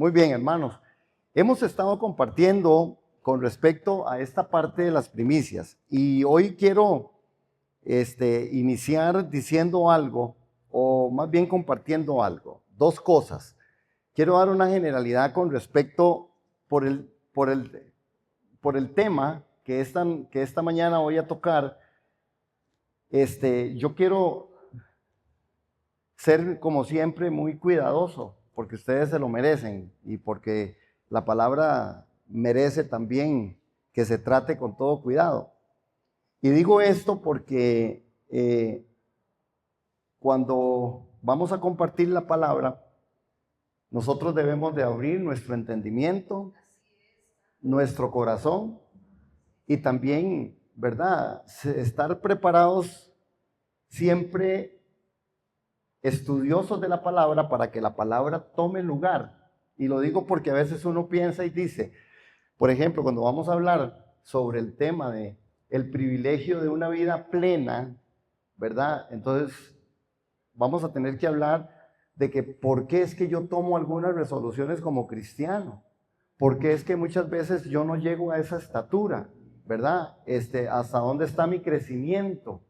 Muy bien, hermanos. Hemos estado compartiendo con respecto a esta parte de las primicias y hoy quiero iniciar diciendo algo, o más bien compartiendo algo. Dos cosas. Quiero dar una generalidad con respecto por el tema que esta mañana voy a tocar. Yo quiero ser, como siempre, muy cuidadoso, porque ustedes se lo merecen y porque la palabra merece también que se trate con todo cuidado. Y digo esto porque cuando vamos a compartir la palabra, nosotros debemos de abrir nuestro entendimiento, nuestro corazón y también, ¿verdad?, estar preparados siempre estudiosos de la palabra para que la palabra tome lugar. Y lo digo porque a veces uno piensa y dice, por ejemplo, cuando vamos a hablar sobre el tema de el privilegio de una vida plena, ¿verdad? Entonces vamos a tener que hablar de que por qué es que yo tomo algunas resoluciones como cristiano, por qué es que muchas veces yo no llego a esa estatura, ¿verdad? Hasta dónde está mi crecimiento.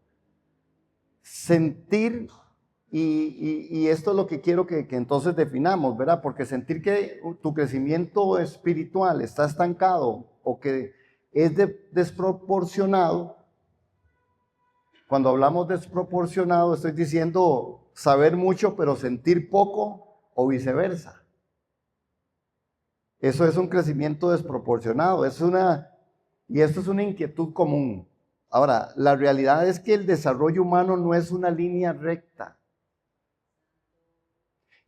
Sentir, y esto es lo que quiero que entonces definamos, ¿verdad? Porque sentir que tu crecimiento espiritual está estancado o que es desproporcionado. Cuando hablamos desproporcionado, estoy diciendo saber mucho pero sentir poco o viceversa. Eso es un crecimiento desproporcionado, y esto es una inquietud común. Ahora, la realidad es que el desarrollo humano no es una línea recta.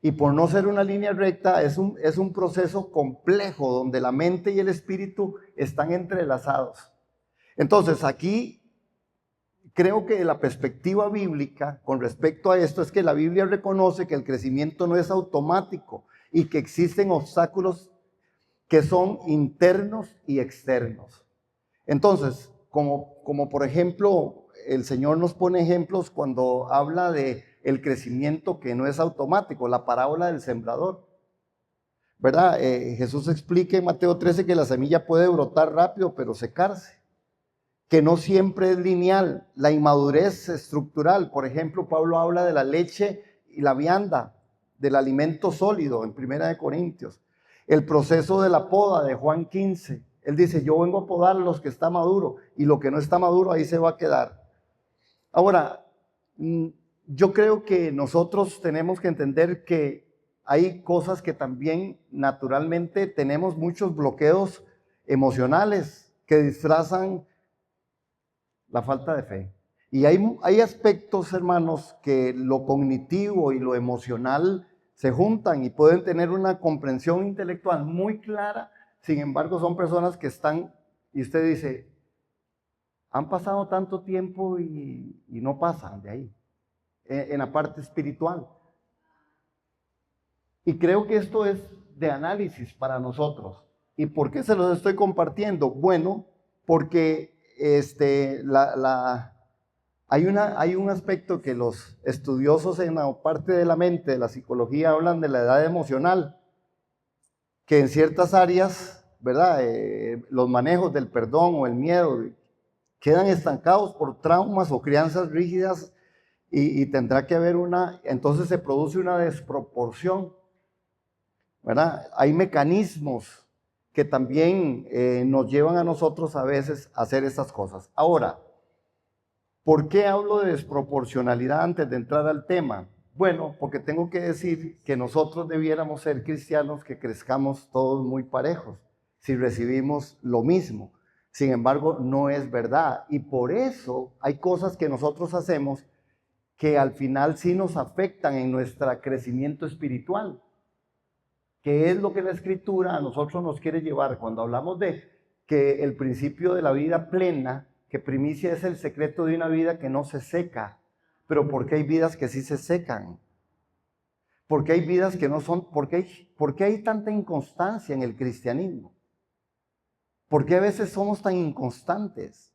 Y por no ser una línea recta, es un proceso complejo donde la mente y el espíritu están entrelazados. Entonces, aquí creo que la perspectiva bíblica con respecto a esto es que la Biblia reconoce que el crecimiento no es automático y que existen obstáculos que son internos y externos. Entonces, como por ejemplo, el Señor nos pone ejemplos cuando habla de el crecimiento que no es automático, la parábola del sembrador, ¿verdad? Jesús explica en Mateo 13 que la semilla puede brotar rápido, pero secarse, que no siempre es lineal, la inmadurez estructural. Por ejemplo, Pablo habla de la leche y la vianda, del alimento sólido en 1 Corintios. El proceso de la poda de Juan 15. Él dice, yo vengo a podar los que está maduro y lo que no está maduro ahí se va a quedar. Ahora, yo creo que nosotros tenemos que entender que hay cosas que también naturalmente tenemos muchos bloqueos emocionales que disfrazan la falta de fe. Y hay aspectos, hermanos, que lo cognitivo y lo emocional se juntan y pueden tener una comprensión intelectual muy clara. Sin embargo, son personas que están, y usted dice, han pasado tanto tiempo y no pasan de ahí, en la parte espiritual. Y creo que esto es de análisis para nosotros. ¿Y por qué se los estoy compartiendo? Bueno, porque hay un aspecto que los estudiosos en la parte de la mente, de la psicología, hablan de la edad emocional, que en ciertas áreas, ¿verdad? Los manejos del perdón o el miedo quedan estancados por traumas o crianzas rígidas y tendrá que haber entonces se produce una desproporción, ¿verdad? Hay mecanismos que también nos llevan a nosotros a veces a hacer estas cosas. Ahora, ¿por qué hablo de desproporcionalidad antes de entrar al tema? Bueno, porque tengo que decir que nosotros debiéramos ser cristianos que crezcamos todos muy parejos, si recibimos lo mismo. Sin embargo, no es verdad. Y por eso hay cosas que nosotros hacemos que al final sí nos afectan en nuestro crecimiento espiritual. ¿Qué es lo que la Escritura a nosotros nos quiere llevar? Cuando hablamos de que el principio de la vida plena, que primicia es el secreto de una vida que no se seca. Pero ¿por qué hay vidas que sí se secan? ¿Por qué hay vidas que no son? ¿Por qué hay tanta inconstancia en el cristianismo? ¿Por qué a veces somos tan inconstantes?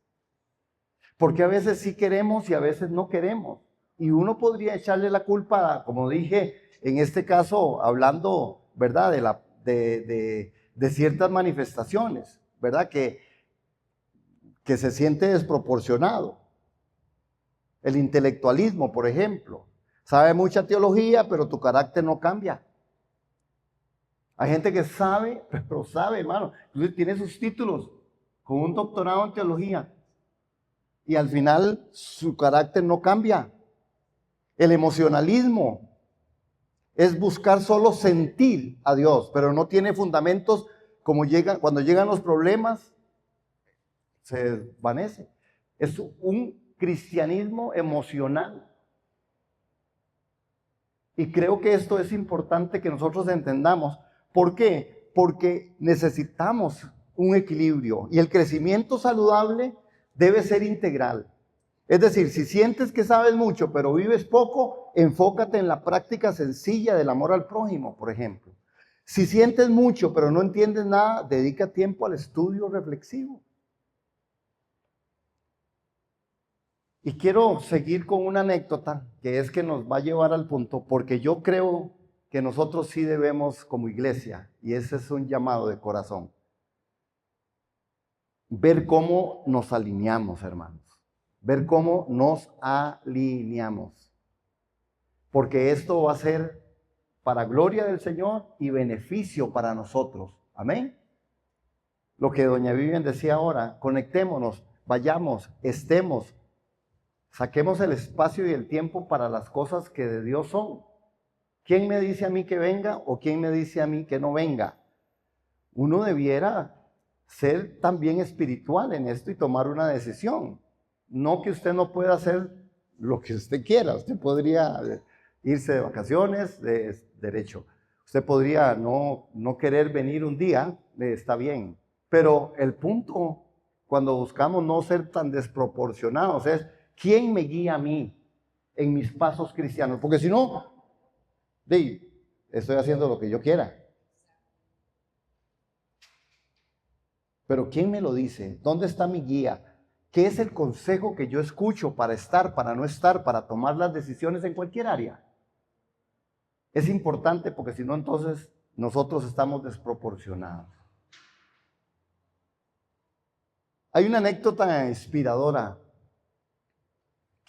¿Por qué a veces sí queremos y a veces no queremos? Y uno podría echarle la culpa, como dije, en este caso, hablando, ¿verdad?, de ciertas manifestaciones, ¿verdad? Que se siente desproporcionado. El intelectualismo, por ejemplo. Sabe mucha teología, pero tu carácter no cambia. Hay gente que sabe, pero sabe, hermano. Entonces tiene sus títulos con un doctorado en teología. Y al final su carácter no cambia. El emocionalismo es buscar solo sentir a Dios, pero no tiene fundamentos cuando llegan los problemas, se desvanece. Es un cristianismo emocional. Y creo que esto es importante que nosotros entendamos. ¿Por qué? Porque necesitamos un equilibrio y el crecimiento saludable debe ser integral. Es decir, si sientes que sabes mucho pero vives poco, enfócate en la práctica sencilla del amor al prójimo, por ejemplo. Si sientes mucho pero no entiendes nada, dedica tiempo al estudio reflexivo. Y quiero seguir con una anécdota que es que nos va a llevar al punto, porque yo creo que nosotros sí debemos como iglesia, y ese es un llamado de corazón, ver cómo nos alineamos, hermanos. Ver cómo nos alineamos. Porque esto va a ser para gloria del Señor y beneficio para nosotros. Amén. Lo que doña Vivian decía ahora, conectémonos, vayamos, estemos, saquemos el espacio y el tiempo para las cosas que de Dios son. ¿Quién me dice a mí que venga o quién me dice a mí que no venga? Uno debiera ser también espiritual en esto y tomar una decisión. No que usted no pueda hacer lo que usted quiera. Usted podría irse de vacaciones, de derecho. Usted podría no querer venir un día, está bien. Pero el punto, cuando buscamos no ser tan desproporcionados, es ¿quién me guía a mí en mis pasos cristianos? Porque si no, estoy haciendo lo que yo quiera. Pero ¿quién me lo dice? ¿Dónde está mi guía? ¿Qué es el consejo que yo escucho para estar, para no estar, para tomar las decisiones en cualquier área? Es importante porque si no, entonces nosotros estamos desproporcionados. Hay una anécdota inspiradora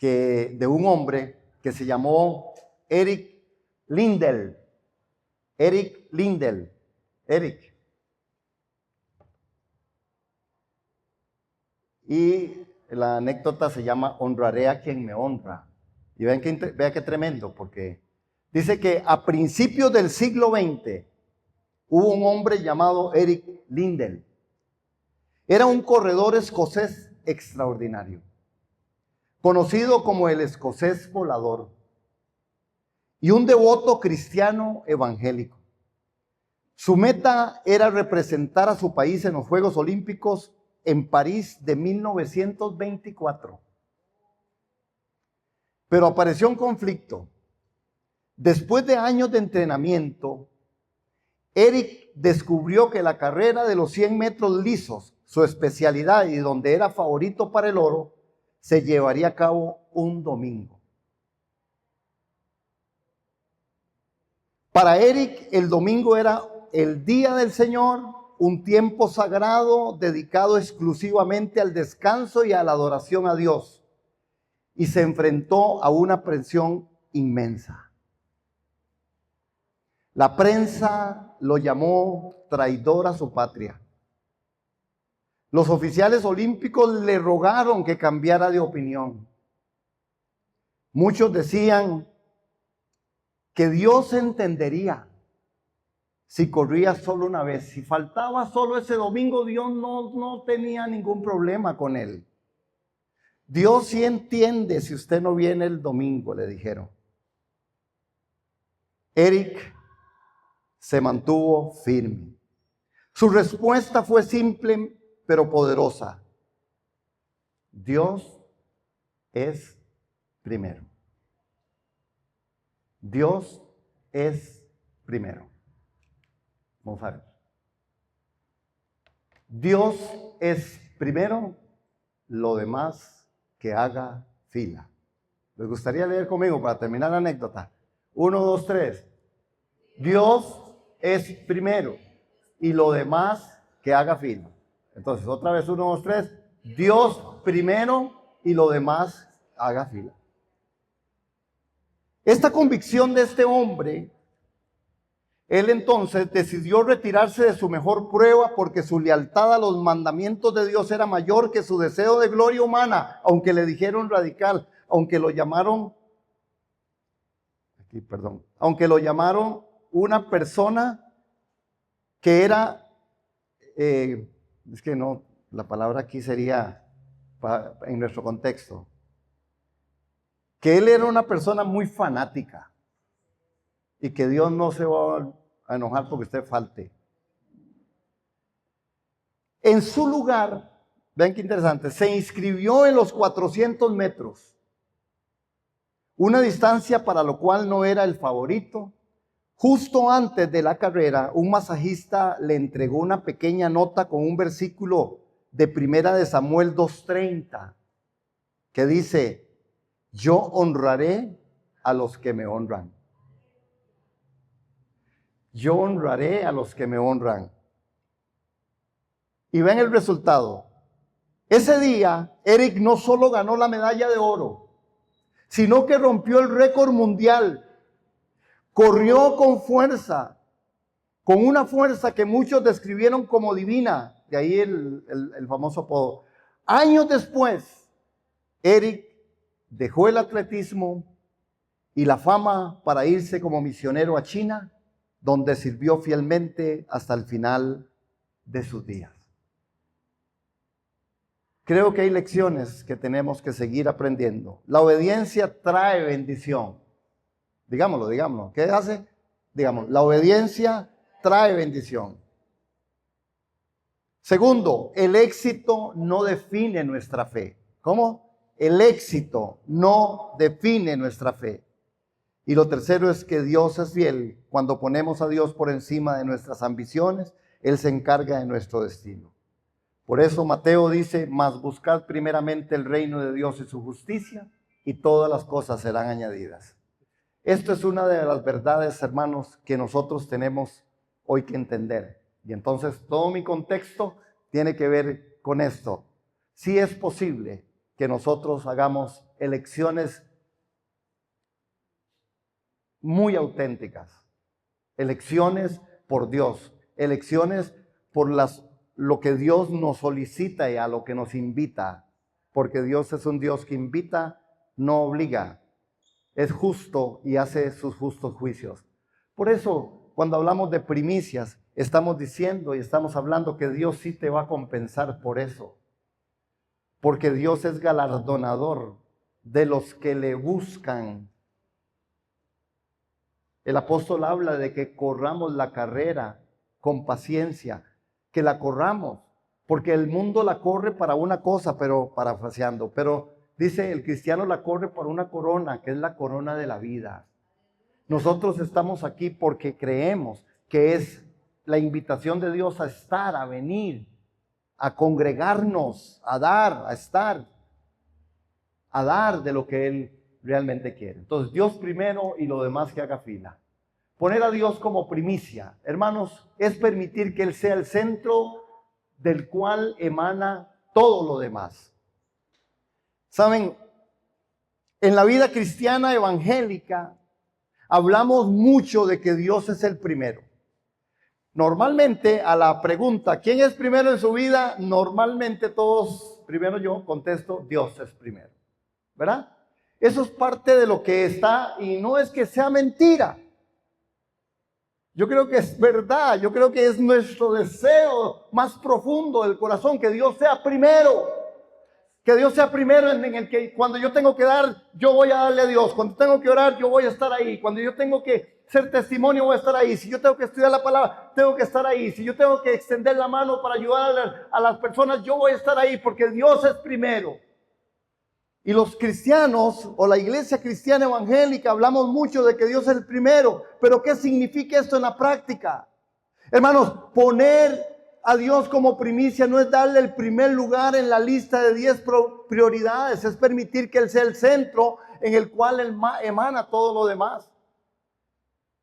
de un hombre que se llamó Eric Lindell. Eric Lindell. Eric. Y la anécdota se llama Honraré a quien me honra. Y vea qué tremendo, porque dice que a principios del siglo XX hubo un hombre llamado Eric Lindell. Era un corredor escocés extraordinario, conocido como el escocés volador, y un devoto cristiano evangélico. Su meta era representar a su país en los Juegos Olímpicos en París de 1924. Pero apareció un conflicto. Después de años de entrenamiento, Eric descubrió que la carrera de los 100 metros lisos, su especialidad y donde era favorito para el oro, se llevaría a cabo un domingo. Para Eric, el domingo era el día del Señor, un tiempo sagrado dedicado exclusivamente al descanso y a la adoración a Dios. Y se enfrentó a una presión inmensa. La prensa lo llamó traidor a su patria. Los oficiales olímpicos le rogaron que cambiara de opinión. Muchos decían que Dios entendería si corría solo una vez. Si faltaba solo ese domingo, Dios no tenía ningún problema con él. Dios sí entiende si usted no viene el domingo, le dijeron. Eric se mantuvo firme. Su respuesta fue simple pero poderosa. Dios es primero. Dios es primero. Vamos a ver. Dios es primero, lo demás que haga fila. ¿Les gustaría leer conmigo para terminar la anécdota? 1, 2, 3. Dios es primero y lo demás que haga fila. Entonces, otra vez, 1, 2, 3. Dios primero y lo demás haga fila. Esta convicción de este hombre, él entonces decidió retirarse de su mejor prueba porque su lealtad a los mandamientos de Dios era mayor que su deseo de gloria humana, aunque le dijeron radical, aunque lo llamaron una persona que era, es que no, la palabra aquí sería en nuestro contexto, que él era una persona muy fanática y que Dios no se va a enojar porque usted falte. En su lugar, vean qué interesante, se inscribió en los 400 metros. Una distancia para lo cual no era el favorito. Justo antes de la carrera, un masajista le entregó una pequeña nota con un versículo de Primera de Samuel 2:30 que dice: yo honraré a los que me honran. Yo honraré a los que me honran. Y ven el resultado. Ese día, Eric no solo ganó la medalla de oro, sino que rompió el récord mundial. Corrió con fuerza, con una fuerza que muchos describieron como divina. De ahí el famoso apodo. Años después, Eric dejó el atletismo y la fama para irse como misionero a China, donde sirvió fielmente hasta el final de sus días. Creo que hay lecciones que tenemos que seguir aprendiendo. La obediencia trae bendición. Digámoslo. ¿Qué hace? Digamos, la obediencia trae bendición. Segundo, el éxito no define nuestra fe. ¿Cómo? El éxito no define nuestra fe. Y lo tercero es que Dios es fiel. Cuando ponemos a Dios por encima de nuestras ambiciones, Él se encarga de nuestro destino. Por eso Mateo dice: mas buscad primeramente el reino de Dios y su justicia, y todas las cosas serán añadidas. Esto es una de las verdades, hermanos, que nosotros tenemos hoy que entender. Y entonces todo mi contexto tiene que ver con esto. Sí es posible que nosotros hagamos elecciones muy auténticas, elecciones por Dios, elecciones por lo que Dios nos solicita y a lo que nos invita, porque Dios es un Dios que invita, no obliga, es justo y hace sus justos juicios. Por eso, cuando hablamos de primicias, estamos diciendo y estamos hablando que Dios sí te va a compensar por eso, porque Dios es galardonador de los que le buscan. El apóstol habla de que corramos la carrera con paciencia, que la corramos, porque el mundo la corre para una cosa, pero parafraseando, pero dice el cristiano la corre por una corona, que es la corona de la vida. Nosotros estamos aquí porque creemos que es la invitación de Dios a estar, a venir, a congregarnos, a dar, a estar, a dar de lo que Él realmente quiere. Entonces, Dios primero y lo demás que haga fila. Poner a Dios como primicia, hermanos, es permitir que Él sea el centro del cual emana todo lo demás. Saben, en la vida cristiana evangélica hablamos mucho de que Dios es el primero. Normalmente a la pregunta, ¿quién es primero en su vida? Normalmente todos, primero yo contesto, Dios es primero, ¿verdad? Eso es parte de lo que está, y no es que sea mentira. Yo creo que es verdad, yo creo que es nuestro deseo más profundo del corazón, que Dios sea primero. Que Dios sea primero en el que cuando yo tengo que dar, yo voy a darle a Dios. Cuando tengo que orar, yo voy a estar ahí. Cuando yo tengo que ser testimonio, voy a estar ahí. Si yo tengo que estudiar la palabra, tengo que estar ahí. Si yo tengo que extender la mano para ayudar a las personas, yo voy a estar ahí, porque Dios es primero. Y los cristianos o la iglesia cristiana evangélica hablamos mucho de que Dios es el primero. Pero ¿qué significa esto en la práctica? Hermanos, poner a Dios como primicia no es darle el primer lugar en la lista de 10 prioridades. Es permitir que Él sea el centro en el cual emana todo lo demás.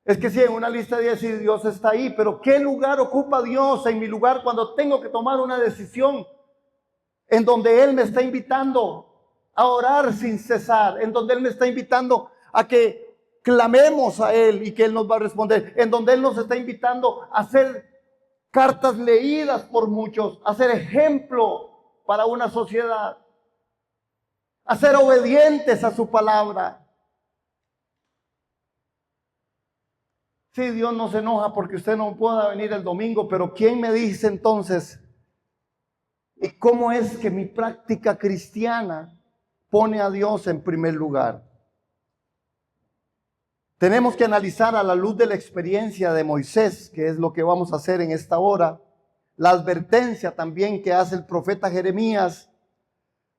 Es que sí, en una lista de 10 sí, Dios está ahí, pero ¿qué lugar ocupa Dios en mi lugar cuando tengo que tomar una decisión en donde Él me está invitando a orar sin cesar, en donde Él me está invitando a que clamemos a Él y que Él nos va a responder, en donde Él nos está invitando a hacer cartas leídas por muchos, a ser ejemplo para una sociedad, a ser obedientes a su palabra? Sí, Dios no se enoja porque usted no pueda venir el domingo, pero ¿quién me dice entonces y cómo es que mi práctica cristiana pone a Dios en primer lugar? Tenemos que analizar a la luz de la experiencia de Moisés, que es lo que vamos a hacer en esta hora, la advertencia también que hace el profeta Jeremías,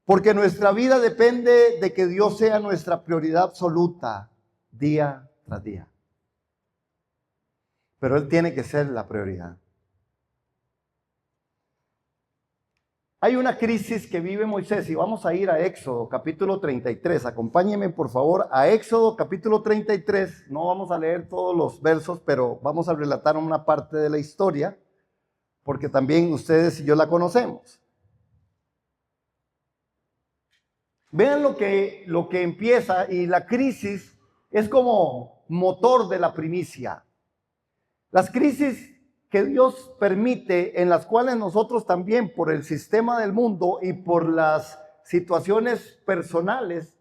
porque nuestra vida depende de que Dios sea nuestra prioridad absoluta día tras día. Pero Él tiene que ser la prioridad. Hay una crisis que vive Moisés y vamos a ir a Éxodo capítulo 33. Acompáñenme por favor a Éxodo capítulo 33. No vamos a leer todos los versos, pero vamos a relatar una parte de la historia, porque también ustedes y yo la conocemos. Vean lo que empieza, y la crisis es como motor de la primicia. Las crisis que Dios permite, en las cuales nosotros también, por el sistema del mundo y por las situaciones personales,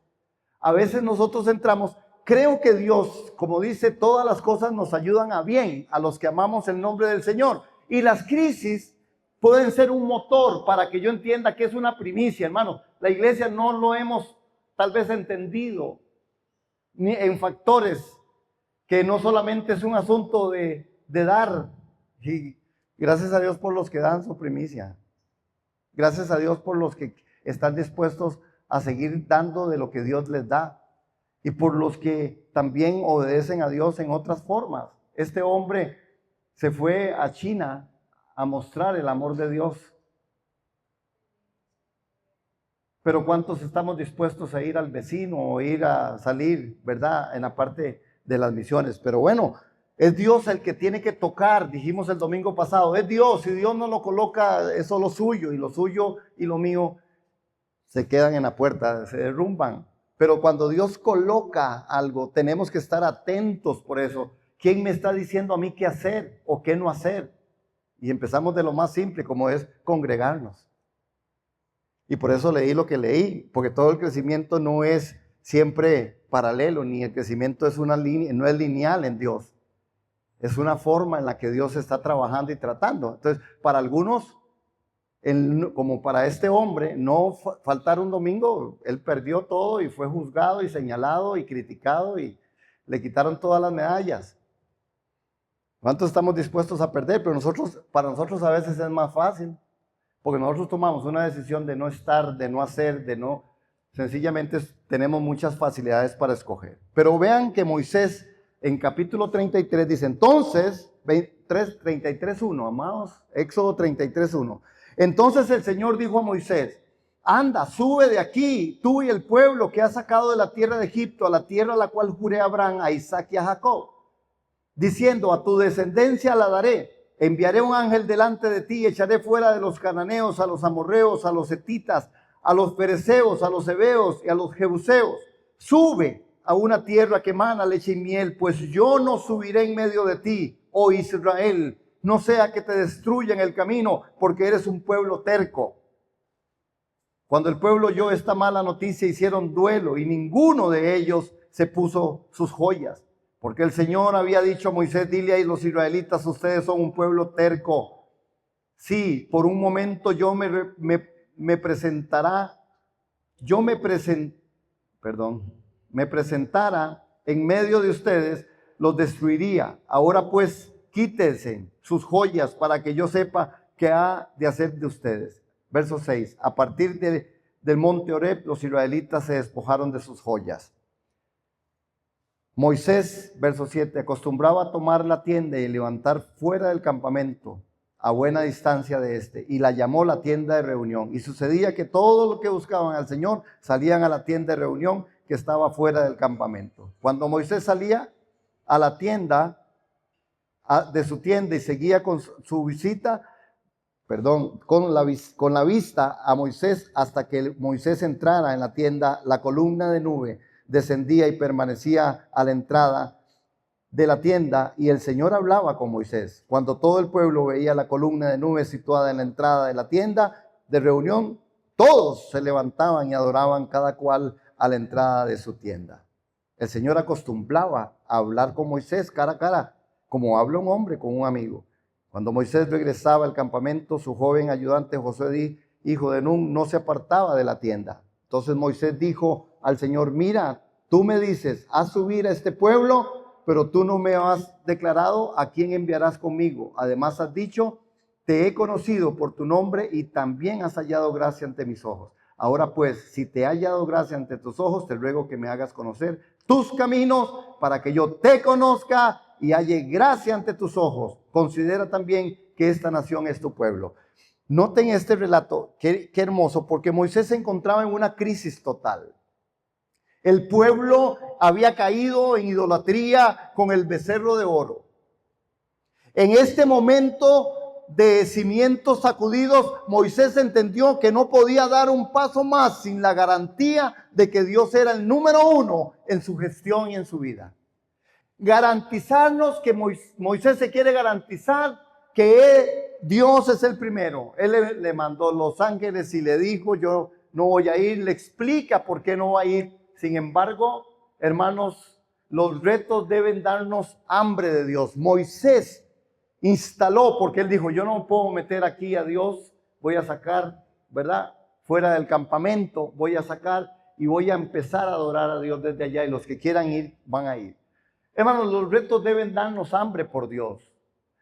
a veces nosotros entramos. Creo que Dios, como dice, todas las cosas nos ayudan a bien a los que amamos el nombre del Señor. Y las crisis pueden ser un motor para que yo entienda que es una primicia, hermano. La iglesia no lo hemos tal vez entendido ni en factores, que no solamente es un asunto de dar. Y gracias a Dios por los que dan su primicia. Gracias a Dios por los que están dispuestos a seguir dando de lo que Dios les da. Y por los que también obedecen a Dios en otras formas. Este hombre se fue a China a mostrar el amor de Dios. Pero ¿cuántos estamos dispuestos a ir al vecino o ir a salir, verdad, en la parte de las misiones? Pero bueno, es Dios el que tiene que tocar, dijimos el domingo pasado. Es Dios, si Dios no lo coloca, es solo suyo, y lo suyo y lo mío se quedan en la puerta, se derrumban. Pero cuando Dios coloca algo, tenemos que estar atentos por eso. ¿Quién me está diciendo a mí qué hacer o qué no hacer? Y empezamos de lo más simple, como es congregarnos. Y por eso leí lo que leí, porque todo el crecimiento no es siempre paralelo, ni el crecimiento es una línea, no es lineal en Dios. Es una forma en la que Dios está trabajando y tratando. Entonces, para algunos, como para este hombre, no faltar un domingo, él perdió todo y fue juzgado y señalado y criticado y le quitaron todas las medallas. ¿Cuántos estamos dispuestos a perder? Pero para nosotros a veces es más fácil, porque nosotros tomamos una decisión de no estar, de no hacer, sencillamente tenemos muchas facilidades para escoger. Pero vean que Moisés en capítulo 33 dice, entonces, 33:1, amados, Éxodo 33:1. Entonces el Señor dijo a Moisés, anda, sube de aquí, tú y el pueblo que has sacado de la tierra de Egipto, a la tierra a la cual juré a Abraham, a Isaac y a Jacob, diciendo, a tu descendencia la daré. Enviaré un ángel delante de ti y echaré fuera de los cananeos, a los amorreos, a los hetitas, a los fereceos, a los heveos y a los jebuseos. Sube a una tierra que mana leche y miel, pues yo no subiré en medio de ti, oh Israel, no sea que te destruya en el camino, porque eres un pueblo terco. Cuando el pueblo oyó esta mala noticia, hicieron duelo, y ninguno de ellos se puso sus joyas, porque el Señor había dicho a Moisés, dile a los israelitas, ustedes son un pueblo terco. Sí, por un momento me presentara en medio de ustedes, los destruiría. Ahora pues, quítense sus joyas para que yo sepa qué ha de hacer de ustedes. Verso 6. A partir del monte Horeb, los israelitas se despojaron de sus joyas. Moisés, verso 7, acostumbraba a tomar la tienda y levantar fuera del campamento, a buena distancia de este, y la llamó la tienda de reunión. Y sucedía que todo lo que buscaban al Señor salían a la tienda de reunión que estaba fuera del campamento. Cuando Moisés salía a la tienda, de su tienda, y seguía con su visita, con la vista a Moisés, hasta que Moisés entrara en la tienda, la columna de nube descendía y permanecía a la entrada de la tienda, y el Señor hablaba con Moisés. Cuando todo el pueblo veía la columna de nube situada en la entrada de la tienda de reunión, todos se levantaban y adoraban cada cual a la entrada de su tienda. El Señor acostumbraba a hablar con Moisés cara a cara, como habla un hombre con un amigo. Cuando Moisés regresaba al campamento, su joven ayudante Josué, hijo de Nun, no se apartaba de la tienda. Entonces Moisés dijo al Señor: mira, tú me dices, haz subir a este pueblo, pero tú no me has declarado a quién enviarás conmigo. Además has dicho: te he conocido por tu nombre y también has hallado gracia ante mis ojos. Ahora pues, si te he hallado gracia ante tus ojos, te ruego que me hagas conocer tus caminos para que yo te conozca y halle gracia ante tus ojos. Considera también que esta nación es tu pueblo. Noten este relato, qué hermoso, porque Moisés se encontraba en una crisis total. El pueblo había caído en idolatría con el becerro de oro. En este momento de cimientos sacudidos, Moisés entendió que no podía dar un paso más sin la garantía de que Dios era el número uno en su gestión y en su vida. Garantizarnos que Moisés se quiere garantizar que Dios es el primero. Él le mandó los ángeles y le dijo: yo no voy a ir. Le explica por qué no va a ir. Sin embargo, hermanos, los retos deben darnos hambre de Dios. Moisés instaló, porque él dijo: yo no puedo meter aquí a Dios, voy a sacar, ¿verdad?, fuera del campamento, voy a sacar y voy a empezar a adorar a Dios desde allá, y los que quieran ir, van a ir. Hermanos, los retos deben darnos hambre por Dios.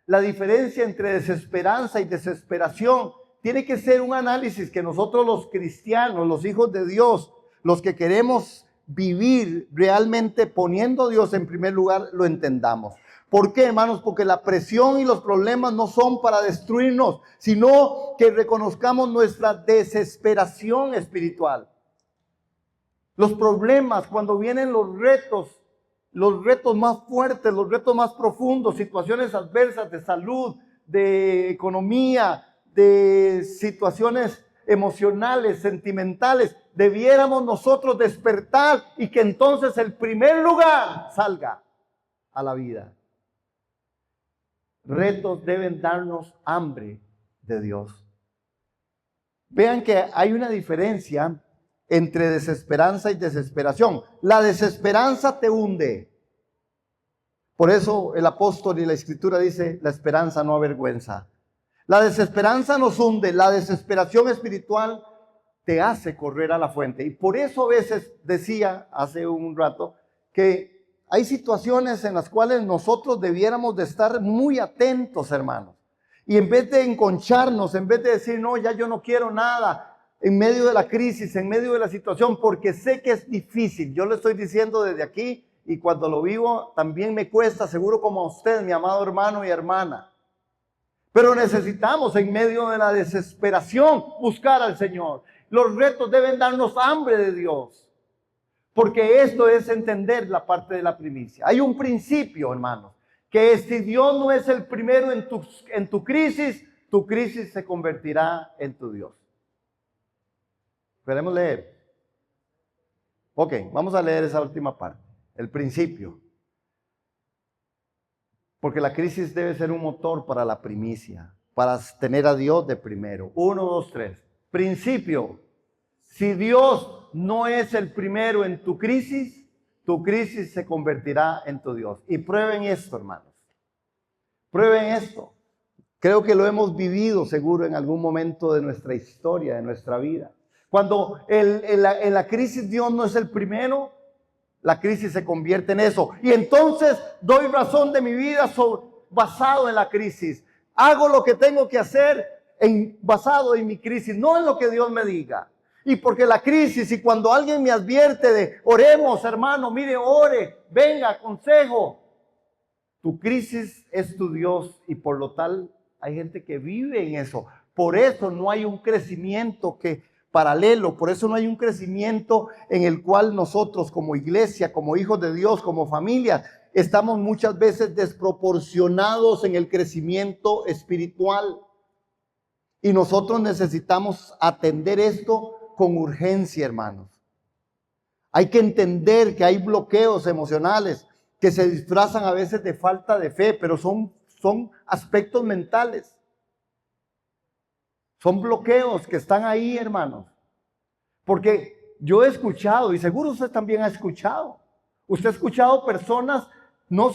La diferencia entre desesperanza y desesperación tiene que ser un análisis que nosotros los cristianos, los hijos de Dios, los que queremos vivir realmente poniendo a Dios en primer lugar, lo entendamos. ¿Por qué, hermanos? Porque la presión y los problemas no son para destruirnos, sino que reconozcamos nuestra desesperación espiritual. Los problemas, cuando vienen los retos más fuertes, los retos más profundos, situaciones adversas de salud, de economía, de situaciones emocionales, sentimentales, debiéramos nosotros despertar y que entonces el primer lugar salga a la vida. Retos deben darnos hambre de Dios. Vean que hay una diferencia entre desesperanza y desesperación. La desesperanza te hunde. Por eso el apóstol y la escritura dice: la esperanza no avergüenza. La desesperanza nos hunde, la desesperación espiritual te hace correr a la fuente. Y por eso a veces decía hace un rato que hay situaciones en las cuales nosotros debiéramos de estar muy atentos, hermanos. Y en vez de enconcharnos, en vez de decir: no, ya yo no quiero nada, en medio de la crisis, en medio de la situación, porque sé que es difícil. Yo lo estoy diciendo desde aquí, y cuando lo vivo también me cuesta, seguro como a usted, mi amado hermano y hermana. Pero necesitamos en medio de la desesperación buscar al Señor. Los retos deben darnos hambre de Dios, porque esto es entender la parte de la primicia. Hay un principio, hermanos, que si Dios no es el primero en tu crisis se convertirá en tu Dios. Queremos leer. Ok, vamos a leer esa última parte, el principio. Porque la crisis debe ser un motor para la primicia, para tener a Dios de primero. 1, 2, 3. Principio. Si Dios no es el primero en tu crisis se convertirá en tu Dios. Y prueben esto, hermanos. Prueben esto. Creo que lo hemos vivido seguro en algún momento de nuestra historia, de nuestra vida. Cuando en la crisis Dios no es el primero, la crisis se convierte en eso. Y entonces doy razón de mi vida basado en la crisis. Hago lo que tengo que hacer basado en mi crisis, no en lo que Dios me diga. Y porque la crisis, y cuando alguien me advierte de oremos, hermano, mire, ore, venga, consejo. Tu crisis es tu Dios, y por lo tal hay gente que vive en eso. Por eso no hay un crecimiento paralelo, por eso no hay un crecimiento en el cual nosotros como iglesia, como hijos de Dios, como familia, estamos muchas veces desproporcionados en el crecimiento espiritual. Y nosotros necesitamos atender esto con urgencia, hermanos. Hay que entender que hay bloqueos emocionales que se disfrazan a veces de falta de fe, pero son aspectos mentales. Son bloqueos que están ahí, hermanos. Porque yo he escuchado, y seguro usted también ha escuchado. Usted ha escuchado personas no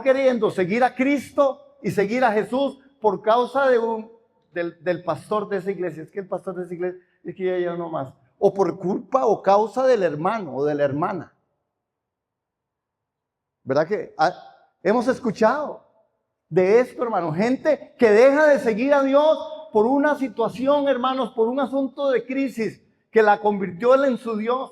queriendo seguir a Cristo y seguir a Jesús por causa del pastor de esa iglesia. Es que el pastor de esa iglesia es que ya no más. O por culpa o causa del hermano o de la hermana. ¿Verdad que hemos escuchado de esto, hermano? Gente que deja de seguir a Dios por una situación, hermanos, por un asunto de crisis que la convirtió él en su Dios.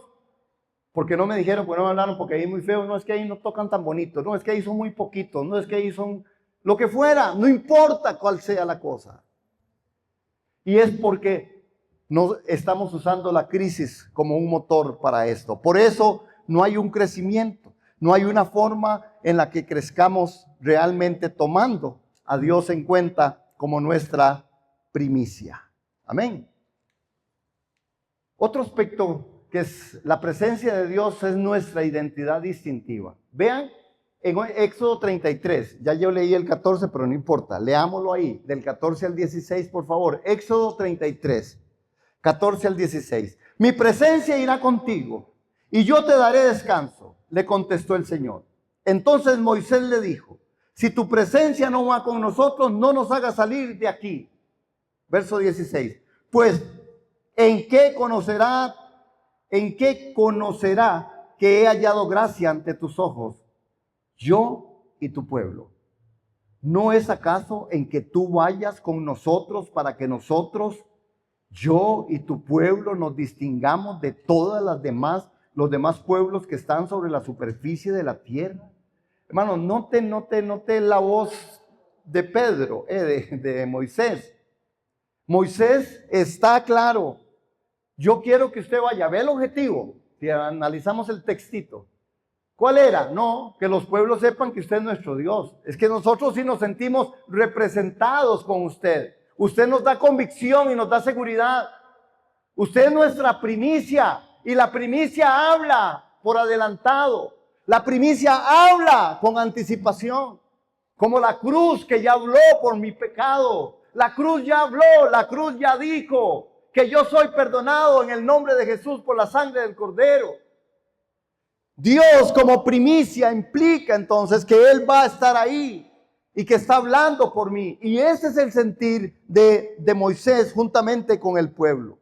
Porque no me dijeron, pues no me hablaron porque ahí es muy feo, no es que ahí no tocan tan bonito, no es que ahí son muy poquitos, no es que ahí son lo que fuera, no importa cuál sea la cosa. Y es porque no estamos usando la crisis como un motor para esto. Por eso no hay un crecimiento, no hay una forma en la que crezcamos realmente tomando a Dios en cuenta como nuestra primicia. Amén. Otro aspecto que es la presencia de Dios es nuestra identidad distintiva. Vean en Éxodo 33, ya yo leí el 14, pero no importa, leámoslo ahí, del 14 al 16, por favor. Éxodo 33, 14 al 16. Mi presencia irá contigo y yo te daré descanso, le contestó el Señor. Entonces Moisés le dijo, si tu presencia no va con nosotros, no nos hagas salir de aquí. Verso 16, pues ¿en qué conocerá que he hallado gracia ante tus ojos, yo y tu pueblo? ¿No es acaso en que tú vayas con nosotros para que nosotros, yo y tu pueblo, nos distingamos de todas los demás pueblos que están sobre la superficie de la tierra? Hermano, note la voz de Pedro, de Moisés. Moisés está claro. Yo quiero que usted vaya, ve el objetivo, si analizamos el textito. ¿Cuál era? No, que los pueblos sepan que usted es nuestro Dios. Es que nosotros sí nos sentimos representados con usted. Usted nos da convicción y nos da seguridad. Usted es nuestra primicia y la primicia habla por adelantado. La primicia habla con anticipación. Como la cruz que ya habló por mi pecado. La cruz ya habló, la cruz ya dijo que yo soy perdonado en el nombre de Jesús por la sangre del Cordero. Dios como primicia implica entonces que Él va a estar ahí y que está hablando por mí. Y ese es el sentir de Moisés juntamente con el pueblo.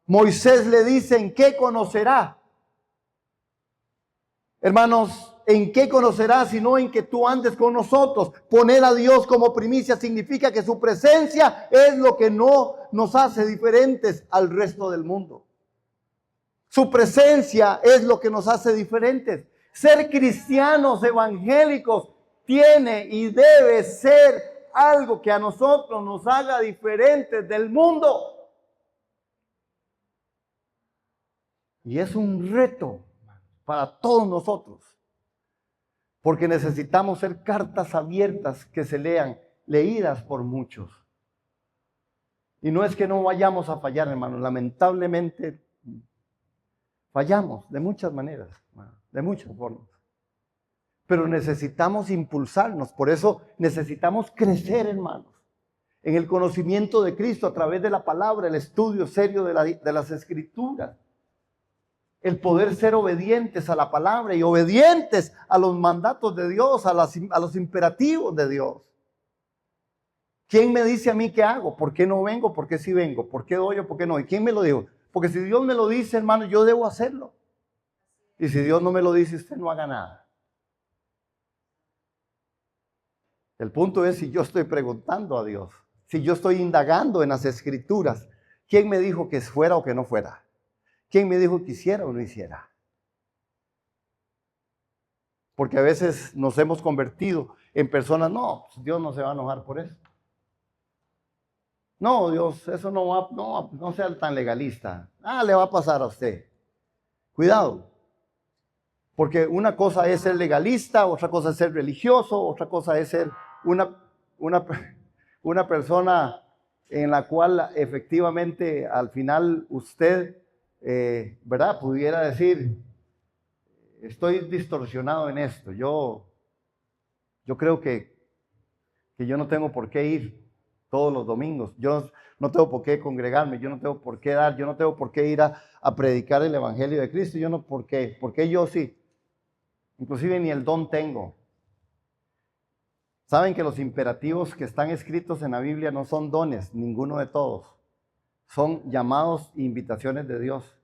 Moisés le dice, ¿en qué conocerá? Hermanos, ¿en qué conocerá sino en que tú andes con nosotros? Poner a Dios como primicia significa que su presencia es lo que no nos hace diferentes al resto del mundo. Su presencia es lo que nos hace diferentes. Ser cristianos evangélicos tiene y debe ser algo que a nosotros nos haga diferentes del mundo. Y es un reto para todos nosotros, porque necesitamos ser cartas abiertas que se lean, leídas por muchos. Y no es que no vayamos a fallar, hermanos, lamentablemente fallamos de muchas maneras, de muchas formas. Pero necesitamos impulsarnos, por eso necesitamos crecer, hermanos, en el conocimiento de Cristo a través de la palabra, el estudio serio de las Escrituras. El poder ser obedientes a la palabra y obedientes a los mandatos de Dios, a los imperativos de Dios. ¿Quién me dice a mí qué hago? ¿Por qué no vengo? ¿Por qué sí vengo? ¿Por qué doy o por qué no? ¿Y quién me lo dijo? Porque si Dios me lo dice, hermano, yo debo hacerlo. Y si Dios no me lo dice, usted no haga nada. El punto es si yo estoy preguntando a Dios, si yo estoy indagando en las Escrituras, ¿quién me dijo que fuera o que no fuera? ¿Quién me dijo que hiciera o no hiciera? Porque a veces nos hemos convertido en personas, no, Dios no se va a enojar por eso. No, Dios, eso no va, no sea tan legalista. Le va a pasar a usted. Cuidado. Porque una cosa es ser legalista, otra cosa es ser religioso, otra cosa es ser una, una, una persona en la cual efectivamente al final usted, ¿verdad? Pudiera decir, estoy distorsionado en esto. Yo creo que yo no tengo por qué ir todos los domingos. Yo no tengo por qué congregarme, yo no tengo por qué dar, yo no tengo por qué ir a predicar el Evangelio de Cristo. Yo no, ¿por qué? Porque yo sí. Inclusive ni el don tengo. Saben que los imperativos que están escritos en la Biblia no son dones, ninguno de todos. Son llamados e invitaciones de Dios.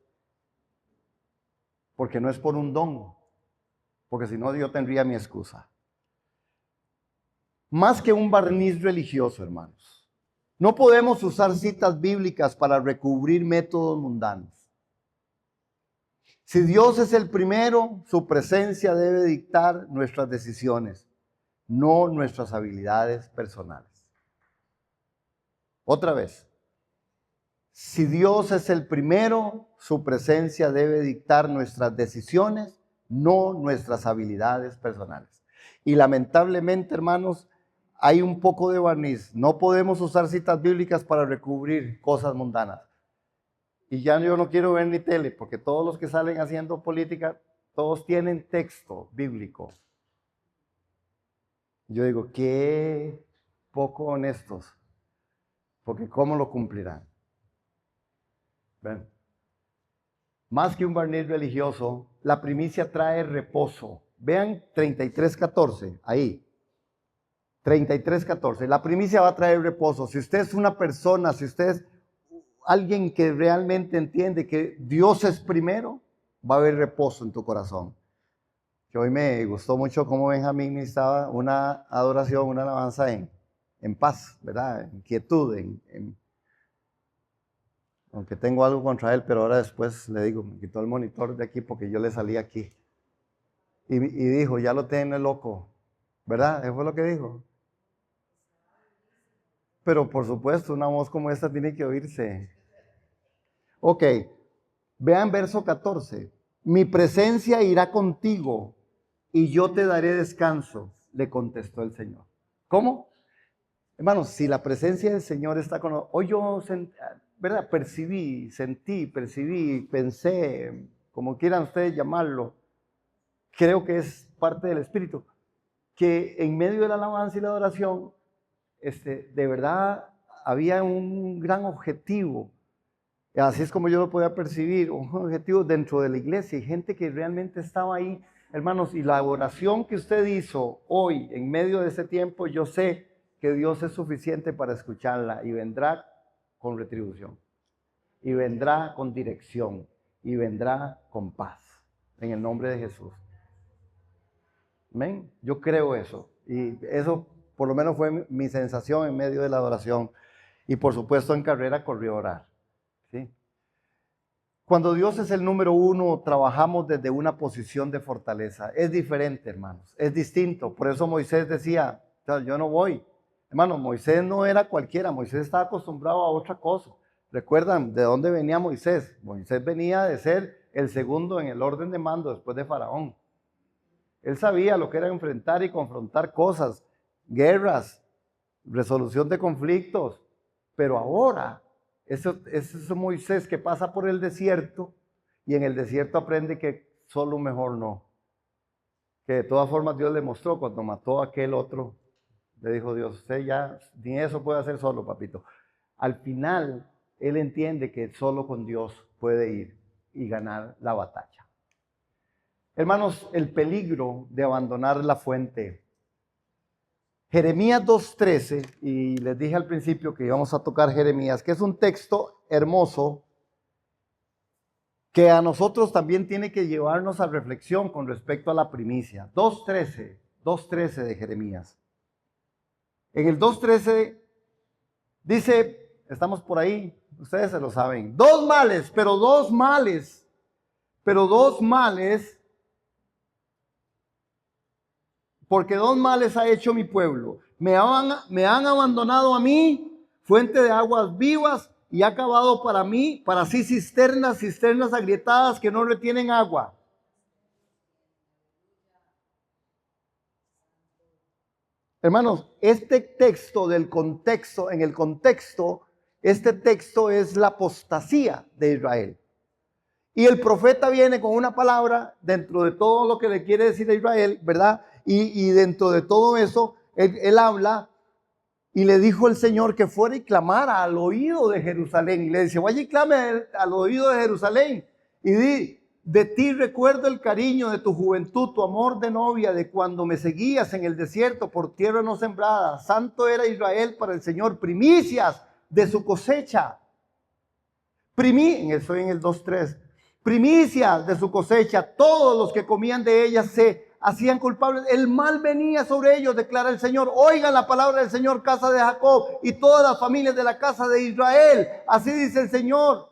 Porque no es por un don. Porque si no, yo tendría mi excusa. Más que un barniz religioso, hermanos. No podemos usar citas bíblicas para recubrir métodos mundanos. Si Dios es el primero, su presencia debe dictar nuestras decisiones, no nuestras habilidades personales. Otra vez, si Dios es el primero, su presencia debe dictar nuestras decisiones, no nuestras habilidades personales. Y lamentablemente, hermanos, hay un poco de barniz. No podemos usar citas bíblicas para recubrir cosas mundanas. Y ya yo no quiero ver ni tele, porque todos los que salen haciendo política, todos tienen texto bíblico. Yo digo, qué poco honestos, porque ¿cómo lo cumplirán? ¿Ven? Más que un barniz religioso, la primicia trae reposo. Vean 33:14, ahí. 33:14. La primicia va a traer reposo. Si usted es una persona, si usted es alguien que realmente entiende que Dios es primero, va a haber reposo en tu corazón. Que hoy me gustó mucho cómo Benjamín estaba una adoración, una alabanza en paz, ¿verdad? En quietud, aunque tengo algo contra él, pero ahora después le digo, me quitó el monitor de aquí porque yo le salí aquí. Y dijo, ya lo tiene loco, ¿verdad? Eso fue lo que dijo. Pero por supuesto, una voz como esta tiene que oírse. Ok, vean verso 14. Mi presencia irá contigo y yo te daré descanso, le contestó el Señor. ¿Cómo? Hermanos, si la presencia del Señor está con nosotros, hoy yo, ¿verdad? Percibí, pensé, como quieran ustedes llamarlo, creo que es parte del Espíritu, que en medio de la alabanza y la adoración, de verdad había un gran objetivo. Así es como yo lo podía percibir, un objetivo dentro de la iglesia y gente que realmente estaba ahí, hermanos, y la oración que usted hizo hoy en medio de ese tiempo, yo sé que Dios es suficiente para escucharla y vendrá con retribución, y vendrá con dirección, y vendrá con paz, en el nombre de Jesús. Amén. Yo creo eso, y eso por lo menos fue mi sensación en medio de la adoración, y por supuesto en carrera corrió a orar. ¿Sí? Cuando Dios es el número uno, trabajamos desde una posición de fortaleza. Es diferente, hermanos, es distinto. Por eso Moisés decía, yo no voy. Hermanos, Moisés no era cualquiera, Moisés estaba acostumbrado a otra cosa. ¿Recuerdan de dónde venía Moisés? Moisés venía de ser el segundo en el orden de mando después de Faraón. Él sabía lo que era enfrentar y confrontar cosas, guerras, resolución de conflictos, pero ahora ese es Moisés que pasa por el desierto y en el desierto aprende que solo mejor no. Que de todas formas Dios le mostró cuando mató a aquel otro. Le dijo Dios, usted ya ni eso puede hacer solo, papito. Al final, él entiende que solo con Dios puede ir y ganar la batalla. Hermanos, el peligro de abandonar la fuente. Jeremías 2:13, y les dije al principio que íbamos a tocar Jeremías, que es un texto hermoso que a nosotros también tiene que llevarnos a reflexión con respecto a la primicia. 2:13 de Jeremías. En el 2:13 dice, estamos por ahí, ustedes se lo saben, dos males, porque dos males ha hecho mi pueblo. Me han abandonado a mí, fuente de aguas vivas, y ha cavado para sí cisternas agrietadas que no retienen agua. Hermanos, este texto del contexto, en el contexto, este texto es la apostasía de Israel. Y el profeta viene con una palabra dentro de todo lo que le quiere decir a Israel, ¿verdad? Y dentro de todo eso, él habla y le dijo el Señor que fuera y clamara al oído de Jerusalén. Y le dice, vaya y clame al oído de Jerusalén y di, de ti recuerdo el cariño de tu juventud, tu amor de novia, de cuando me seguías en el desierto por tierra no sembrada. Santo era Israel para el Señor, primicias de su cosecha. Estoy en el 2:3. Primicias de su cosecha, todos los que comían de ella se hacían culpables. El mal venía sobre ellos, declara el Señor. Oigan la palabra del Señor, casa de Jacob, y todas las familias de la casa de Israel. Así dice el Señor.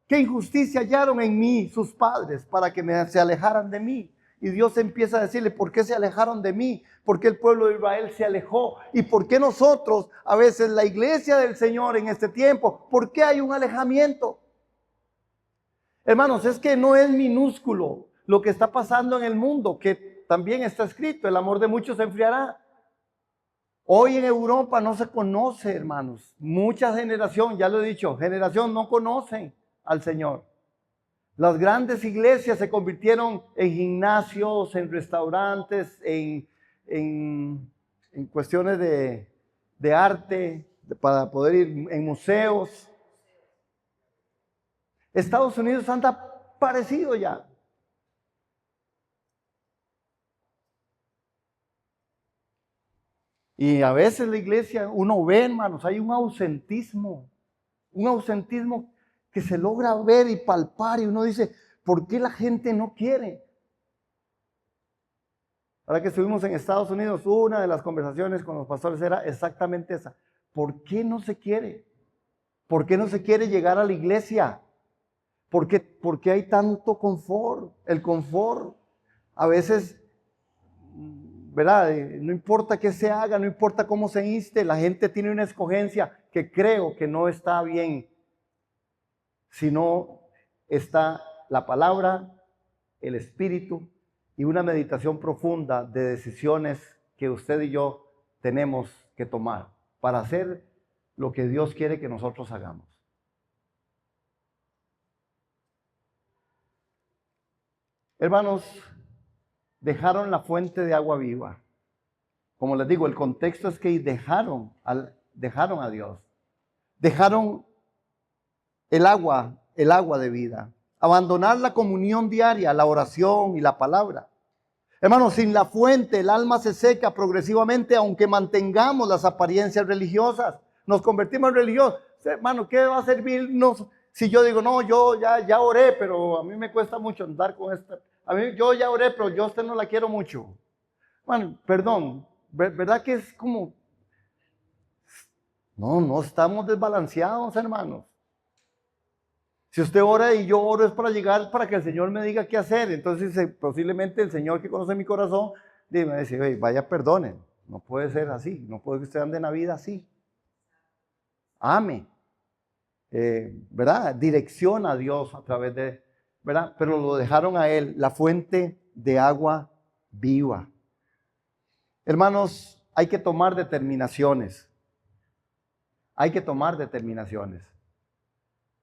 Qué injusticia hallaron en mí sus padres para que se alejaran de mí. Y Dios empieza a decirle, ¿por qué se alejaron de mí? ¿Por qué el pueblo de Israel se alejó? ¿Y por qué nosotros, a veces la iglesia del Señor en este tiempo, por qué hay un alejamiento? Hermanos, es que no es minúsculo lo que está pasando en el mundo, que también está escrito, el amor de muchos se enfriará. Hoy en Europa no se conoce, hermanos. Mucha generación, ya lo he dicho, generación no conocen al Señor. Las grandes iglesias se convirtieron en gimnasios, en restaurantes, en cuestiones de arte, para poder ir en museos. Estados Unidos anda parecido ya. Y a veces la iglesia, uno ve, hermanos, hay un ausentismo que se logra ver y palpar y uno dice, ¿por qué la gente no quiere? Ahora que estuvimos en Estados Unidos, una de las conversaciones con los pastores era exactamente esa. ¿Por qué no se quiere? ¿Por qué no se quiere llegar a la iglesia? ¿Por qué hay tanto confort? El confort a veces, ¿verdad? No importa qué se haga, no importa cómo se inste, la gente tiene una escogencia que creo que no está bien. Si no está la palabra, el espíritu y una meditación profunda de decisiones que usted y yo tenemos que tomar para hacer lo que Dios quiere que nosotros hagamos. Hermanos, dejaron la fuente de agua viva. Como les digo, el contexto es que dejaron a Dios. Dejaron el agua de vida. Abandonar la comunión diaria, la oración y la palabra. Hermanos, sin la fuente el alma se seca progresivamente, aunque mantengamos las apariencias religiosas. Nos convertimos en religiosos. Hermano, ¿qué va a servirnos si yo digo, no, yo ya oré, pero a mí me cuesta mucho andar con esta? Yo ya oré, pero yo a usted no la quiero mucho. Bueno, perdón, ¿verdad que es como? No estamos desbalanceados, hermanos. Si usted ora y yo oro es para llegar, para que el Señor me diga qué hacer. Entonces posiblemente el Señor que conoce mi corazón me dice, oye, vaya, perdonen, no puede ser así, no puede que usted ande en la vida así. Ame, ¿verdad? Direcciona a Dios a través de, ¿verdad? Pero lo dejaron a Él, la fuente de agua viva. Hermanos, hay que tomar determinaciones. Hay que tomar determinaciones.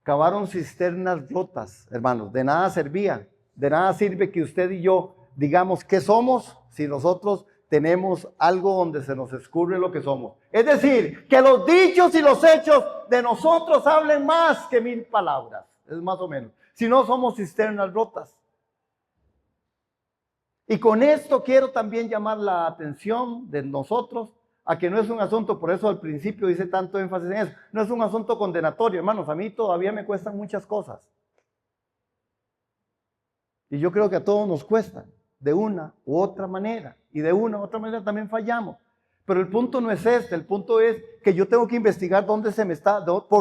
Cavaron cisternas rotas, hermanos, de nada servía, de nada sirve que usted y yo digamos qué somos si nosotros tenemos algo donde se nos escurre lo que somos. Es decir, que los dichos y los hechos de nosotros hablen más que 1000 palabras, es más o menos, si no somos cisternas rotas. Y con esto quiero también llamar la atención de nosotros a que no es un asunto, por eso al principio hice tanto énfasis en eso, no es un asunto condenatorio, hermanos, a mí todavía me cuestan muchas cosas. Y yo creo que a todos nos cuestan, de una u otra manera, y de una u otra manera también fallamos. Pero el punto no es este, el punto es que yo tengo que investigar por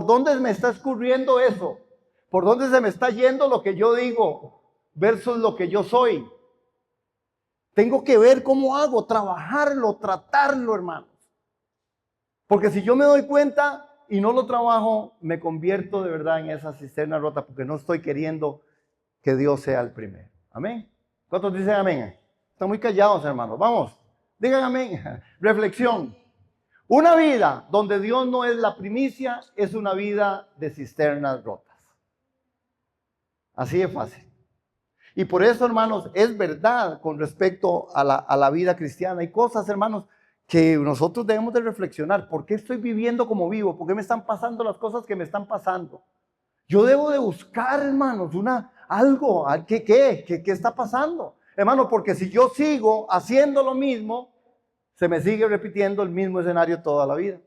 dónde me está escurriendo eso, por dónde se me está yendo lo que yo digo versus lo que yo soy. Tengo que ver cómo hago, trabajarlo, tratarlo, hermanos. Porque si yo me doy cuenta y no lo trabajo, me convierto de verdad en esa cisterna rota porque no estoy queriendo que Dios sea el primero. Amén. ¿Cuántos dicen amén? Están muy callados, hermanos. Vamos. Digan amén. Reflexión. Una vida donde Dios no es la primicia es una vida de cisternas rotas. Así de fácil. Y por eso, hermanos, es verdad con respecto a la vida cristiana. Hay cosas, hermanos, que nosotros debemos de reflexionar. ¿Por qué estoy viviendo como vivo? ¿Por qué me están pasando las cosas que me están pasando? Yo debo de buscar, hermanos, algo. ¿Qué está pasando? Hermano, porque si yo sigo haciendo lo mismo, se me sigue repitiendo el mismo escenario toda la vida.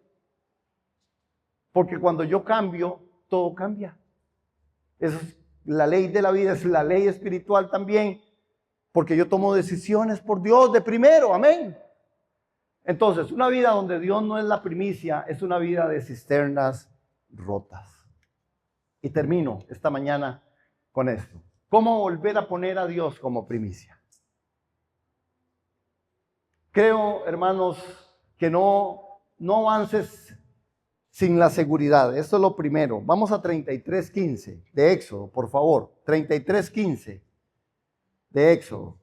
Porque cuando yo cambio, todo cambia. Eso es la ley de la vida, es la ley espiritual también. Porque yo tomo decisiones por Dios de primero, amén. Entonces, una vida donde Dios no es la primicia, es una vida de cisternas rotas. Y termino esta mañana con esto. ¿Cómo volver a poner a Dios como primicia? Creo, hermanos, que no avances sin la seguridad. Esto es lo primero. Vamos a 33:15 de Éxodo, por favor. 33:15 de Éxodo.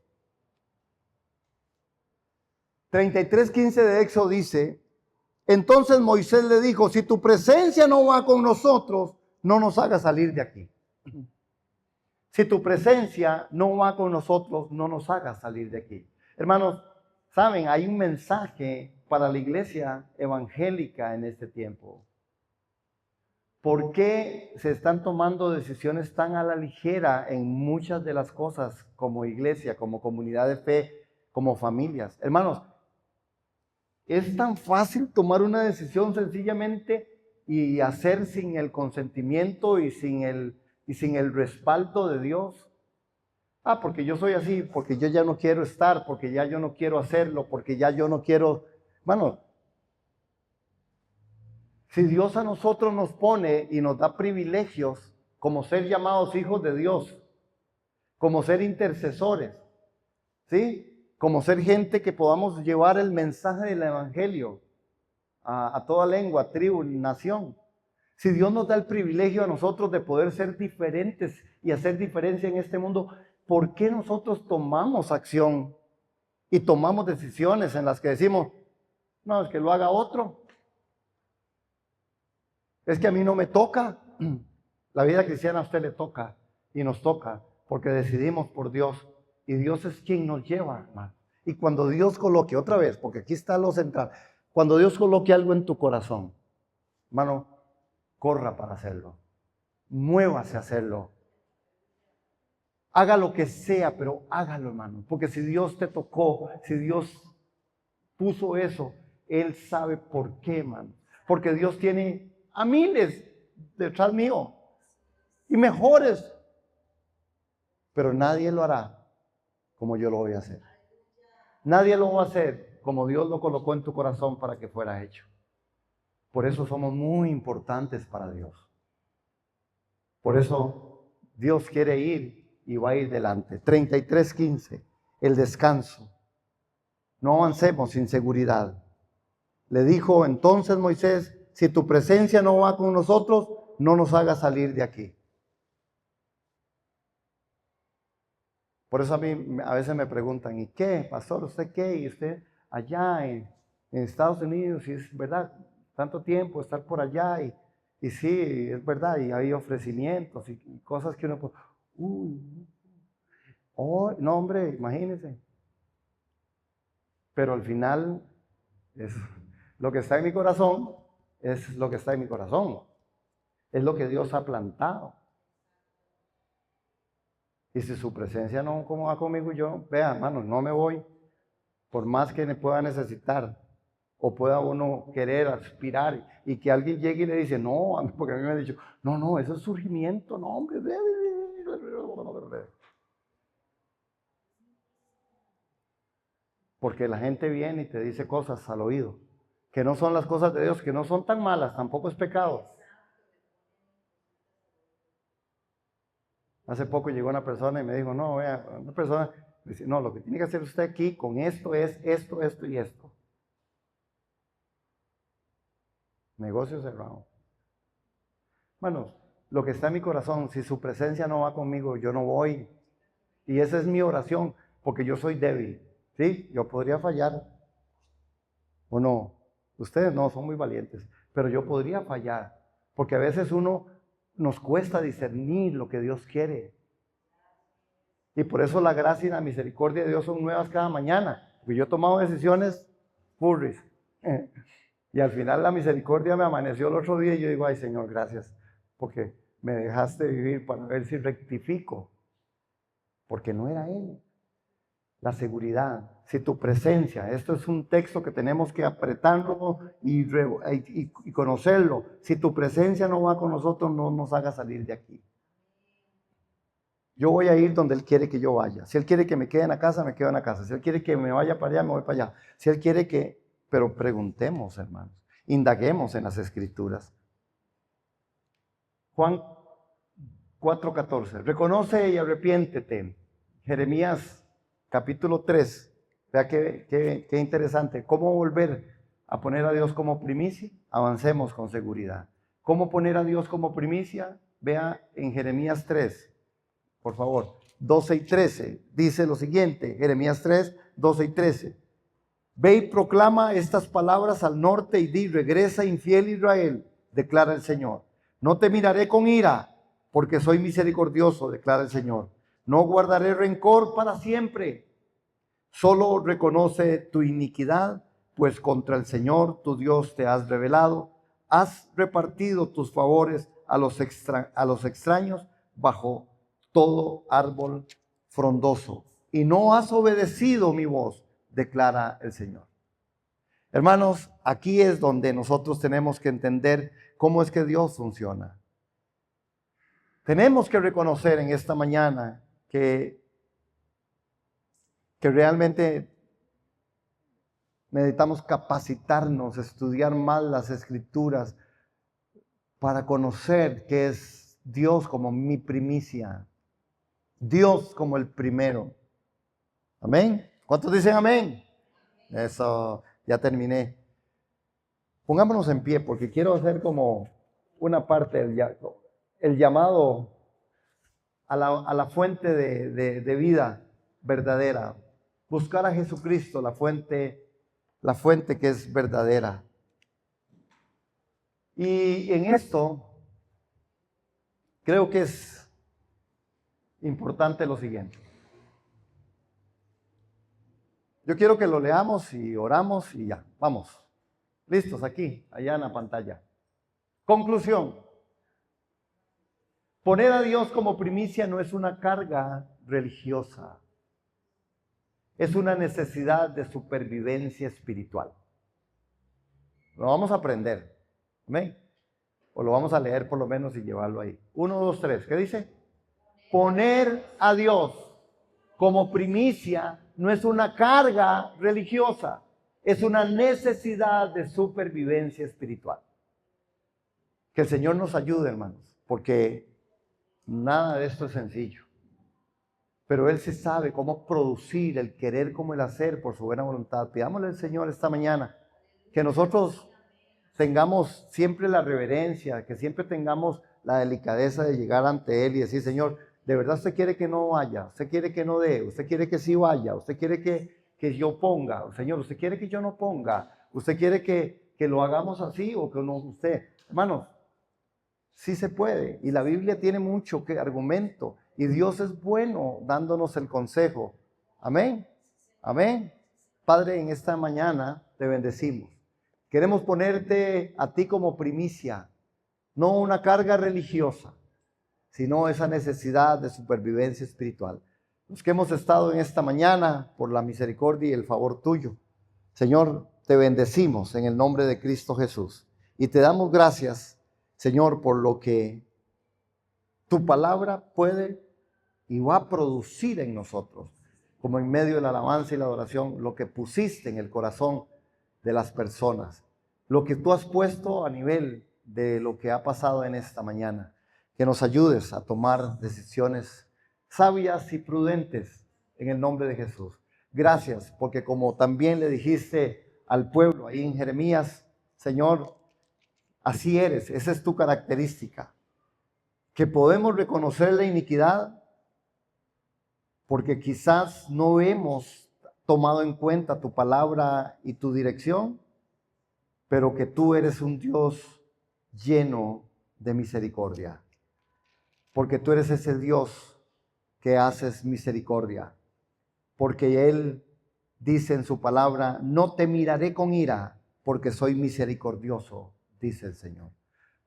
33:15 de Éxodo dice: entonces Moisés le dijo, si tu presencia no va con nosotros, no nos hagas salir de aquí. Si tu presencia no va con nosotros, no nos hagas salir de aquí. Hermanos, saben, hay un mensaje para la iglesia evangélica en este tiempo. ¿Por qué se están tomando decisiones tan a la ligera en muchas de las cosas como iglesia, como comunidad de fe, como familias? Hermanos, es tan fácil tomar una decisión sencillamente y hacer sin el consentimiento y sin el respaldo de Dios. Porque yo soy así, porque yo ya no quiero estar, porque ya yo no quiero hacerlo, porque ya yo no quiero. Hermano, si Dios a nosotros nos pone y nos da privilegios como ser llamados hijos de Dios, como ser intercesores, ¿sí? Como ser gente que podamos llevar el mensaje del evangelio a toda lengua, tribu, nación. Si Dios nos da el privilegio a nosotros de poder ser diferentes y hacer diferencia en este mundo, ¿por qué nosotros tomamos acción y tomamos decisiones en las que decimos, no, es que lo haga otro? Es que a mí no me toca. La vida cristiana a usted le toca y nos toca porque decidimos por Dios y Dios es quien nos lleva, hermano. Y cuando Dios coloque, otra vez, porque aquí está lo central, cuando Dios coloque algo en tu corazón, hermano, corra para hacerlo. Muévase a hacerlo. Haga lo que sea, pero hágalo, hermano. Porque si Dios te tocó, si Dios puso eso, Él sabe por qué, hermano. Porque Dios tiene a miles detrás mío y mejores. Pero nadie lo hará como yo lo voy a hacer. Nadie lo va a hacer como Dios lo colocó en tu corazón para que fuera hecho. Por eso somos muy importantes para Dios. Por eso Dios quiere ir y va a ir delante. 33:15, el descanso. No avancemos sin seguridad. Le dijo entonces Moisés, si tu presencia no va con nosotros, no nos hagas salir de aquí. Por eso a mí a veces me preguntan, ¿y qué, pastor? ¿Usted qué? ¿Y usted allá en Estados Unidos? Y es verdad, tanto tiempo estar por allá y sí, es verdad, y hay ofrecimientos y cosas que uno... no hombre, imagínense. Pero al final, lo que está en mi corazón es lo que está en mi corazón. Es lo que Dios ha plantado. Y si su presencia no va conmigo, yo, vea, hermano, no me voy, por más que me pueda necesitar, o pueda uno querer aspirar, y que alguien llegue y le dice, no, porque a mí me han dicho, no, eso es surgimiento, no, hombre. Porque la gente viene y te dice cosas al oído, que no son las cosas de Dios, que no son tan malas, tampoco es pecado. Hace poco llegó una persona y me dijo, no, vea, una persona dice, no, lo que tiene que hacer usted aquí con esto es esto, esto y esto. Negocio cerrado. Bueno, lo que está en mi corazón, si su presencia no va conmigo, yo no voy. Y esa es mi oración, porque yo soy débil, ¿sí? Yo podría fallar. ¿O no? Ustedes no, son muy valientes. Pero yo podría fallar. Porque a veces nos cuesta discernir lo que Dios quiere. Y por eso la gracia y la misericordia de Dios son nuevas cada mañana. Porque yo he tomado decisiones furries. Y al final la misericordia me amaneció el otro día y yo digo, ay Señor, gracias. Porque me dejaste vivir para ver si rectifico. Porque no era Él. La seguridad, si tu presencia, esto es un texto que tenemos que apretarlo y conocerlo. Si tu presencia no va con nosotros, no nos haga salir de aquí. Yo voy a ir donde Él quiere que yo vaya. Si Él quiere que me quede en la casa, me quedo en la casa. Si Él quiere que me vaya para allá, me voy para allá. Si Él quiere que... Pero preguntemos, hermanos. Indaguemos en las Escrituras. Juan 4:14. Reconoce y arrepiéntete. Jeremías capítulo 3. Vea qué interesante. ¿Cómo volver a poner a Dios como primicia? Avancemos con seguridad. ¿Cómo poner a Dios como primicia? Vea en Jeremías 3. Por favor, 12 y 13, dice lo siguiente, Jeremías 3, 12 y 13. Ve y proclama estas palabras al norte y di, regresa infiel Israel, declara el Señor. No te miraré con ira, porque soy misericordioso, declara el Señor. No guardaré rencor para siempre. Solo reconoce tu iniquidad, pues contra el Señor tu Dios te has rebelado. Has repartido tus favores a los extraños bajo todo árbol frondoso, y no has obedecido mi voz, declara el Señor. Hermanos, aquí es donde nosotros tenemos que entender cómo es que Dios funciona. Tenemos que reconocer en esta mañana que realmente necesitamos capacitarnos, estudiar más las Escrituras para conocer que es Dios como mi primicia. Dios como el primero. Amén. ¿Cuántos dicen amén? Eso, ya terminé. Pongámonos en pie porque quiero hacer como una parte el llamado a la fuente de vida verdadera. Buscar a Jesucristo, la fuente que es verdadera. Y en esto creo que es importante lo siguiente. Yo quiero que lo leamos y oramos y ya, vamos. Listos aquí, allá en la pantalla. Conclusión. Poner a Dios como primicia no es una carga religiosa. Es una necesidad de supervivencia espiritual. Lo vamos a aprender. ¿Amén? O lo vamos a leer por lo menos y llevarlo ahí. 1, 2, 3. ¿Qué dice? Poner a Dios como primicia no es una carga religiosa, es una necesidad de supervivencia espiritual. Que el Señor nos ayude, hermanos, porque nada de esto es sencillo. Pero Él sí sabe cómo producir el querer como el hacer por su buena voluntad. Pidámosle al Señor esta mañana que nosotros tengamos siempre la reverencia, que siempre tengamos la delicadeza de llegar ante Él y decir, Señor, de verdad usted quiere que no vaya, usted quiere que no dé, usted quiere que sí vaya, usted quiere que yo ponga, Señor, usted quiere que yo no ponga, usted quiere que lo hagamos así o que no usted. Hermanos, sí se puede y la Biblia tiene mucho que argumento y Dios es bueno dándonos el consejo. Amén, amén. Padre, en esta mañana te bendecimos. Queremos ponerte a ti como primicia, no una carga religiosa, sino esa necesidad de supervivencia espiritual. Los que hemos estado en esta mañana por la misericordia y el favor tuyo, Señor, te bendecimos en el nombre de Cristo Jesús y te damos gracias, Señor, por lo que tu palabra puede y va a producir en nosotros, como en medio de la alabanza y la adoración, lo que pusiste en el corazón de las personas, lo que tú has puesto a nivel de lo que ha pasado en esta mañana. Que nos ayudes a tomar decisiones sabias y prudentes en el nombre de Jesús. Gracias, porque como también le dijiste al pueblo ahí en Jeremías, Señor, así eres, esa es tu característica, que podemos reconocer la iniquidad porque quizás no hemos tomado en cuenta tu palabra y tu dirección, pero que tú eres un Dios lleno de misericordia, porque tú eres ese Dios que haces misericordia, porque Él dice en su palabra, no te miraré con ira, porque soy misericordioso, dice el Señor.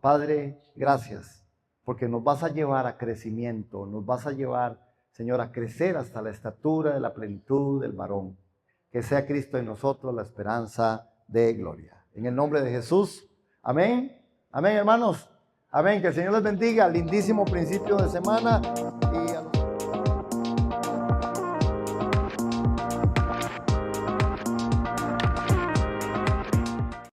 Padre, gracias, porque nos vas a llevar a crecimiento, nos vas a llevar, Señor, a crecer hasta la estatura de la plenitud del varón. Que sea Cristo en nosotros la esperanza de gloria. En el nombre de Jesús, amén. Amén, hermanos. Amén. Que el Señor les bendiga. Lindísimo principio de semana.